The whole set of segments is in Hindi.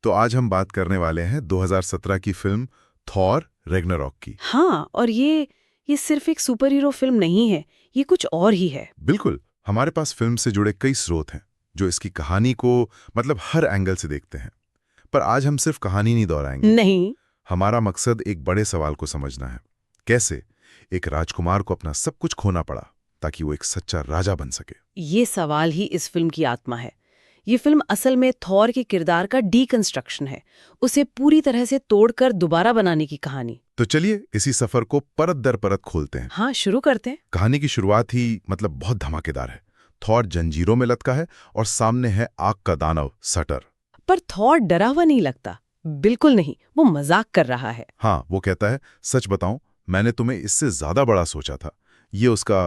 तो आज हम बात करने वाले हैं 2017 की फिल्म थॉर रैग्नारॉक की। हाँ, और ये सिर्फ एक सुपर हीरो फिल्म नहीं है, ये कुछ और ही है। बिल्कुल, हमारे पास फिल्म से जुड़े कई स्रोत हैं जो इसकी कहानी को हर एंगल से देखते हैं। पर आज हम सिर्फ कहानी नहीं दोहराएंगे। नहीं, हमारा मकसद एक बड़े सवाल को समझना है। कैसे एक राजकुमार को अपना सब कुछ खोना पड़ा ताकि वो एक सच्चा राजा बन सके। ये सवाल ही इस फिल्म की आत्मा है। ये फिल्म असल में थॉर के किरदार का डीकंस्ट्रक्शन है, उसे पूरी तरह से तोड़कर दोबारा बनाने की कहानी। तो चलिए इसी सफर को परत दर परत खोलते हैं। हाँ, शुरू करते हैं। कहानी की शुरुआत ही बहुत धमाकेदार है। थॉर जंजीरों में लटका है और सामने है आग का दानव सटर। पर थॉर डरा हुआ नहीं लगता, बिल्कुल नहीं, वो मजाक कर रहा है। हाँ, वो कहता है, सच बताऊं, मैंने तुम्हें इससे ज्यादा बड़ा सोचा था। ये उसका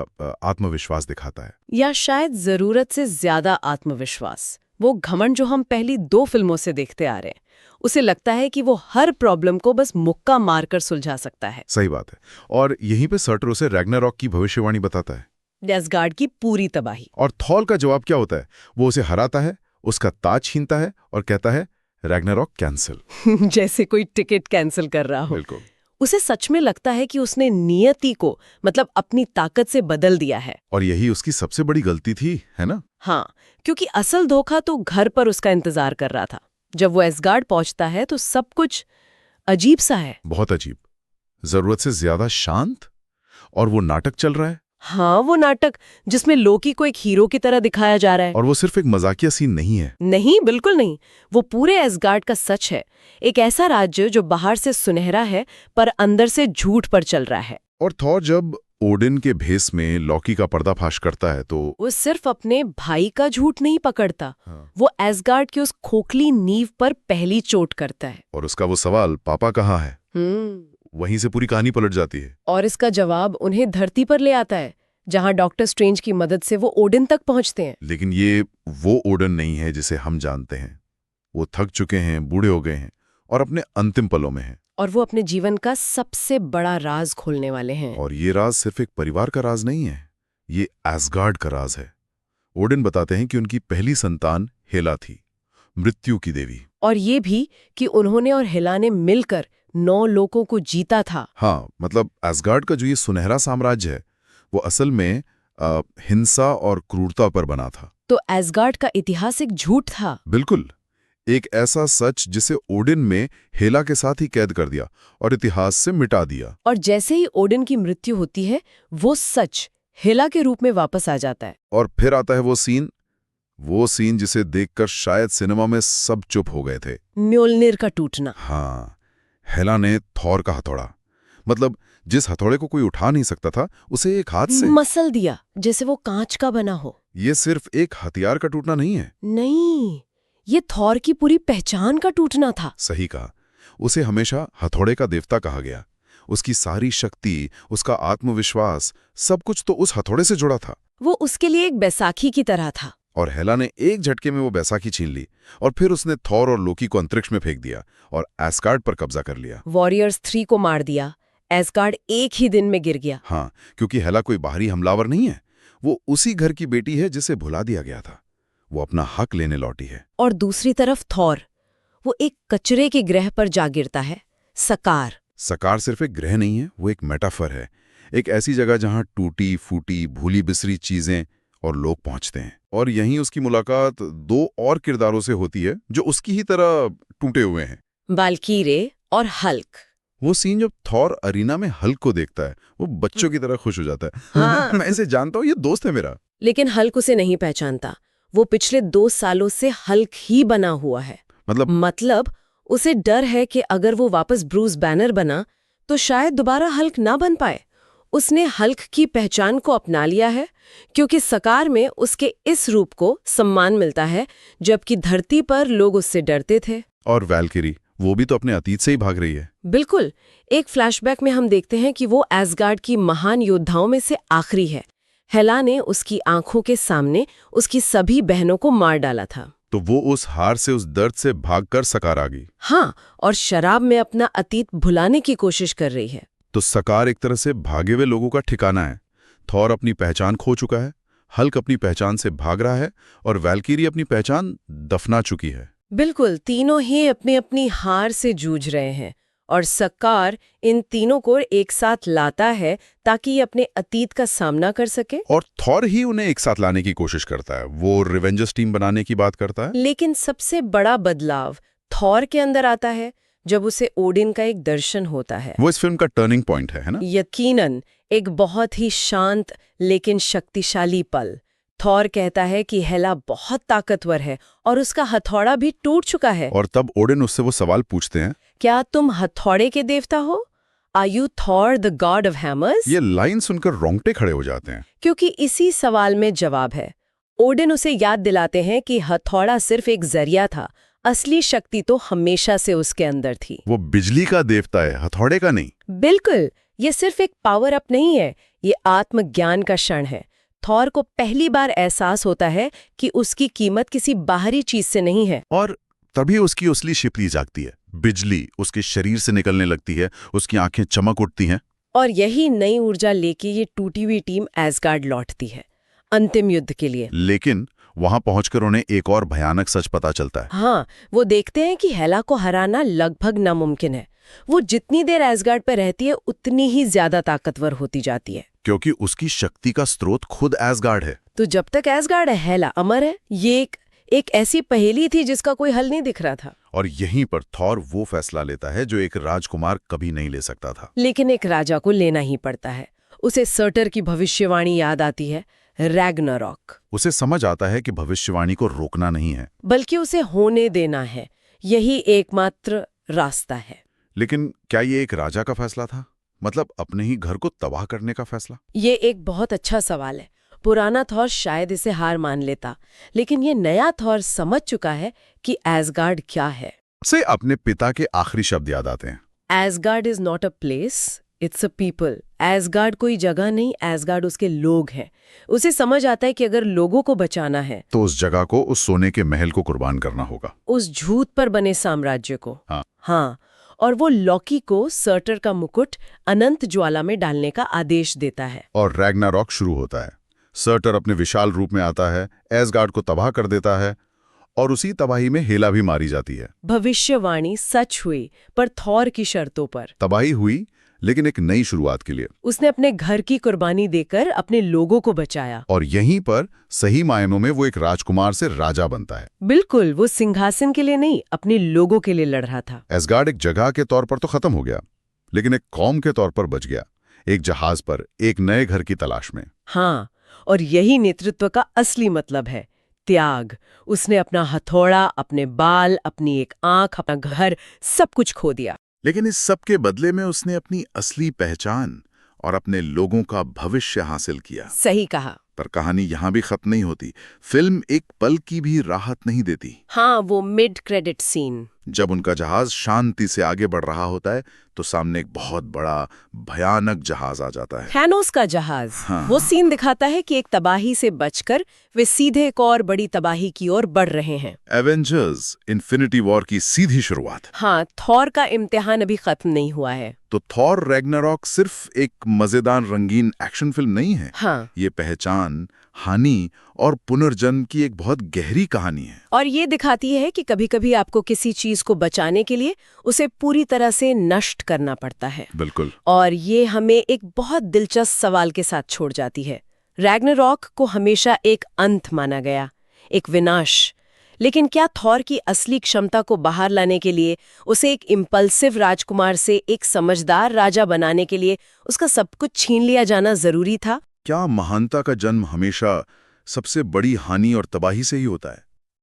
आत्मविश्वास दिखाता है। या शायद जरूरत से ज्यादा आत्मविश्वास। वो घमंड जो हम पहली 2 फिल्मों से देखते आ रहे हैं। उसे लगता है कि वो हर प्रॉब्लम को बस मुक्का मारकर सुलझा सकता है। सही बात है। और यहीं पे सटर उसे रैग्नारॉक की भविष्यवाणी बताता है, एसगार्ड की पूरी तबाही। और थॉर का जवाब क्या होता है? वो उसे हराता है, उसका ताज छीनता है और कहता है रैग्नारॉक कैंसिल। जैसे कोई टिकट कैंसिल कर रहा हो। बिल्कुल। उसे सच में लगता है कि उसने नियति को अपनी ताकत से बदल दिया है। और यही उसकी सबसे बड़ी गलती थी, है ना? हाँ, क्योंकि असल धोखा तो घर पर उसका इंतजार कर रहा था। जब वो एसगार्ड पहुंचता है तो सब कुछ अजीब सा है। बहुत अजीब, जरूरत से ज्यादा शांत। और वो नाटक चल रहा है। हाँ, वो नाटक जिसमें लोकी को एक हीरो की तरह दिखाया जा रहा है। और वो सिर्फ एक मजाकिया सीन नहीं है। नहीं, बिल्कुल नहीं। वो पूरे एसगार्ड का सच है। एक ऐसा राज्य जो बाहर से सुनहरा है पर अंदर से झूठ पर चल रहा है। और थॉर जब ओडिन के भेस में लॉकी का पर्दाफाश करता है तो वो सिर्फ अपने भाई का झूठ नहीं पकड़ता। हाँ। वो एसगार्ड की उस खोखली नींव पर पहली चोट करता है। और उसका वो सवाल, पापा कहाँ है, वहीं से पूरी कहानी पलट जाती है। और इसका जवाब उन्हें धरती पर ले आता है, जहां डॉक्टर स्ट्रेंज की मदद से वो ओडिन तक पहुंचते हैं। लेकिन ये वो ओडिन नहीं है जिसे हम जानते हैं। वो थक चुके हैं, बूढ़े हो गए हैं और अपने अंतिम पलों में हैं। और वो अपने जीवन का सबसे बड़ा राज खोलने वाले हैं। और ये राज सिर्फ एक परिवार का राज नहीं है, ये एसगार्ड का राज है। ओडिन बताते हैं कि उनकी पहली संतान हेला थी, मृत्यु की देवी। और ये भी कि उन्होंने और हेला ने मिलकर 9 लोगों को जीता था। हाँ, एसगार्ड का जो ये सुनहरा साम्राज्य है वो असल में हिंसा और क्रूरता पर बना था। तो एसगार्ड का इतिहास एक झूठ था। बिल्कुल, एक ऐसा सच जिसे ओडिन में हेला के साथ ही कैद कर दिया और इतिहास से मिटा दिया। और जैसे ही ओडिन की मृत्यु होती है, वो सच हेला के रूप में वापस आ जाता है। और फिर आता है वो सीन जिसे देखकर शायद सिनेमा में सब चुप हो गए थे। म्योल्निर का टूटना। हाँ, हेला ने थॉर का हथौड़ा, जिस हथौड़े को कोई उठा नहीं सकता था, उसे एक हाथ से मसल दिया, जैसे वो कांच का बना हो। ये सिर्फ एक हथियार का टूटना नहीं है। नहीं, ये थॉर की पूरी पहचान का टूटना था। सही कहा। उसे हमेशा हथौड़े का देवता कहा गया। उसकी सारी शक्ति, उसका आत्मविश्वास, सब कुछ तो उस हथौड़े से जुड़ा था। वो उसके लिए एक बैसाखी की तरह था। और हेला ने एक झटके में वो बैसाखी छीन ली और फिर उसने थॉर और लोकी को अंतरिक्ष में फेंक दिया और एसगार्ड पर कब्जा कर लिया। वॉरियर्स 3 को मार दिया। एसगार्ड एक ही दिन में गिर गया। हाँ, क्योंकि हेला कोई बाहरी हमलावर नहीं है। वो उसी घर की बेटी है जिसे भुला दिया गया था। वो अपना हक लेने लौटी है। और दूसरी तरफ थॉर, वो एक कचरे के ग्रह पर जा गिरता है, सकार। सकार सिर्फ एक ग्रह नहीं है, वो एक मेटाफर है। एक ऐसी जगह जहां टूटी फूटी भूली बिसरी चीजें और लोग पहुंचते हैं। और यहीं उसकी मुलाकात 2 और किरदारों से होती है जो उसकी ही तरह टूटे हुए हैं, वाल्कीरे और हल्क। वो सीन जब थॉर अरीना में हल्क को देखता है, वो बच्चों की तरह खुश हो जाता है। हाँ। मैं इसे जानता हूँ, ये दोस्त है मेरा। लेकिन हल्क उसे नहीं पहचानता। वो पिछले 2 सालों से हल्क ही बना हुआ है। मतलब उसे डर है कि अगर वो वापस ब्रूस बैनर बना तो शायद दोबारा हल्क ना बन पाए। उसने हल्क की पहचान को अपना लिया है, क्योंकि सकार में उसके इस रूप को सम्मान मिलता है, जबकि धरती पर लोग उससे डरते थे। और वैल्किरी, वो भी तो अपने अतीत से ही भाग रही है। बिल्कुल। एक फ्लैशबैक में हम देखते हैं कि वो एसगार्ड की महान योद्धाओं में से आखिरी है। हेला ने उसकी आंखों के सामने उसकी सभी बहनों को मार डाला था। तो वो उस हार से, उस दर्द से भागकर सकार आ गई। हाँ, और शराब में अपना अतीत भुलाने की कोशिश कर रही है। तो सकार एक तरह से भागे हुए लोगों का ठिकाना है। थॉर अपनी पहचान खो चुका है, हल्क अपनी पहचान से भाग रहा है और वैल्किरी अपनी पहचान दफना चुकी है। बिल्कुल, तीनों ही अपनी अपनी हार से जूझ रहे हैं और सक्कार इन तीनों को एक साथ लाता है ताकि ये अपने अतीत का सामना कर सके। और थॉर ही उन्हें एक साथ लाने की कोशिश करता है, वो रिवेंजर्स टीम बनाने की बात करता है। लेकिन सबसे बड़ा बदलाव थॉर के अंदर आता है जब उसे ओडिन का एक दर्शन होता है। वो इस फिल्म का टर्निंग पॉइंट है ना? यकीनन एक बहुत ही शांत लेकिन शक्तिशाली पल। थॉर कहता है कि हेला बहुत ताकतवर है और उसका हथौड़ा भी टूट चुका है। और तब ओडिन उससे वो सवाल पूछते हैं, क्या तुम हथौड़े के देवता हो? Are you Thor the god of hammers? ये लाइन सुनकर रोंगटे खड़े हो जाते हैं। क्योंकि इसी सवाल में जवाब है। ओडिन उसे याद दिलाते हैं कि हथौड़ा सिर्फ एक जरिया था, असली शक्ति तो हमेशा से उसके अंदर थी। वो बिजली का देवता है, हथौड़े का नहीं। बिल्कुल, ये सिर्फ एक पावर अप नहीं है, ये आत्मज्ञान का क्षण है। थॉर को पहली बार एहसास होता है कि उसकी कीमत किसी बाहरी चीज से नहीं है। और तभी उसकी असली शिपली जागती है। बिजली उसके शरीर से निकलने लगती है, उसकी आंखें चमक उठती हैं। और यही नई ऊर्जा लेके ये टूटी हुई टीम एसगार्ड लौटती है अंतिम युद्ध के लिए। लेकिन वहां पहुंचकर उन्हें एक और भयानक सच पता चलता है। हाँ, वो देखते हैं कि हेला को हराना लगभग नामुमकिन है। वो जितनी देर एसगार्ड पर रहती है उतनी ही ज्यादा ताकतवर होती जाती है, क्योंकि उसकी शक्ति का स्रोत खुद एसगार्ड है। तो जब तक एसगार्ड है हेला अमर है। ये एक ऐसी पहेली थी जिसका कोई हल नहीं दिख रहा था। और यहीं पर थॉर वो फैसला लेता है जो एक राजकुमार कभी नहीं ले सकता था। लेकिन एक राजा को लेना ही पड़ता है। उसे सर्टर की भविष्यवाणी याद आती है, रैग्नारॉक। उसे समझ आता है कि भविष्यवाणी को रोकना नहीं है, बल्कि उसे होने देना है। यही एकमात्र रास्ता है। लेकिन क्या ये एक राजा का फैसला था? मतलब अपने ही घर को तबाह करने का फैसला? ये एक बहुत अच्छा सवाल है। पुराना थॉर शायद इसे हार मान लेता, लेकिन ये नया थॉर समझ चुका है कि एसगार्ड क्या है। से अपने पिता के आखिरी शब्द याद आते हैं, ash gourd is not a place, it's a people. Ash gourd कोई जगह नहीं, एसगार्ड उसके लोग हैं। उसे समझ आता है कि अगर लोगों को बचाना है तो उस जगह को, उस सोने के महल को कुर्बान करना होगा, उस झूठ पर बने साम्राज्य को। हाँ। और वो लॉकी को सर्टर का मुकुट अनंत ज्वाला में डालने का आदेश देता है। और रैग्नारॉक शुरू होता है। सर्टर अपने विशाल रूप में आता है, एसगार्ड को तबाह कर देता है और उसी तबाही में हेला भी मारी जाती है। भविष्यवाणी सच हुई, पर थॉर की शर्तों पर। तबाही हुई, लेकिन एक नई शुरुआत के लिए। उसने अपने घर की कुर्बानी देकर अपने लोगों को बचाया। और यहीं पर सही मायनों में वो एक राजकुमार से राजा बनता है। बिल्कुल, वो सिंहासन के लिए नहीं, अपने लोगों के लिए लड़ रहा था। एसगार्ड एक जगह के तौर पर तो खत्म हो गया, लेकिन एक कौम के तौर पर बच गया, एक जहाज पर, एक नए घर की तलाश में। हाँ, और यही नेतृत्व का असली मतलब है, त्याग। उसने अपना हथौड़ा, अपने बाल, अपनी एक आंख, अपना घर, सब कुछ खो दिया। लेकिन इस सब के बदले में उसने अपनी असली पहचान और अपने लोगों का भविष्य हासिल किया। सही कहा। पर कहानी यहाँ भी खत्म नहीं होती। फिल्म एक पल की भी राहत नहीं देती। हाँ, वो मिड क्रेडिट सीन। जब उनका जहाज शांति से आगे बढ़ रहा होता है तो सामने एक बहुत बड़ा भयानक जहाज आ जाता है, थैनोस का जहाज। हाँ। वो सीन दिखाता है कि एक तबाही से बचकर वे सीधे एक और बड़ी तबाही की ओर बढ़ रहे हैं। एवेंजर्स इन्फिनिटी वॉर की सीधी शुरुआत। हाँ, थॉर का इम्तिहान अभी खत्म नहीं हुआ है। तो थॉर रैग्नारॉक सिर्फ एक मजेदार रंगीन एक्शन फिल्म नहीं है। हाँ। ये पहचान, हानि और पुनर्जन्म की एक बहुत गहरी कहानी है। और ये दिखाती है कि कभी-कभी आपको किसी चीज को बचाने के लिए उसे पूरी तरह से नष्ट करना पड़ता है। बिल्कुल। और ये हमें एक बहुत दिलचस्प सवाल के साथ छोड़ जाती है। रैग्नारॉक को हमेशा एक अंत माना गया, एक विनाश। लेकिन क्या थॉर की असली क्षमता को बाहर लाने के लिए, उसे एक इम्पल्सिव राजकुमार से एक समझदार राजा बनाने के लिए उसका सब कुछ छीन लिया जाना जरूरी था? क्या महानता का जन्म हमेशा सबसे बड़ी हानि और तबाही से ही होता है?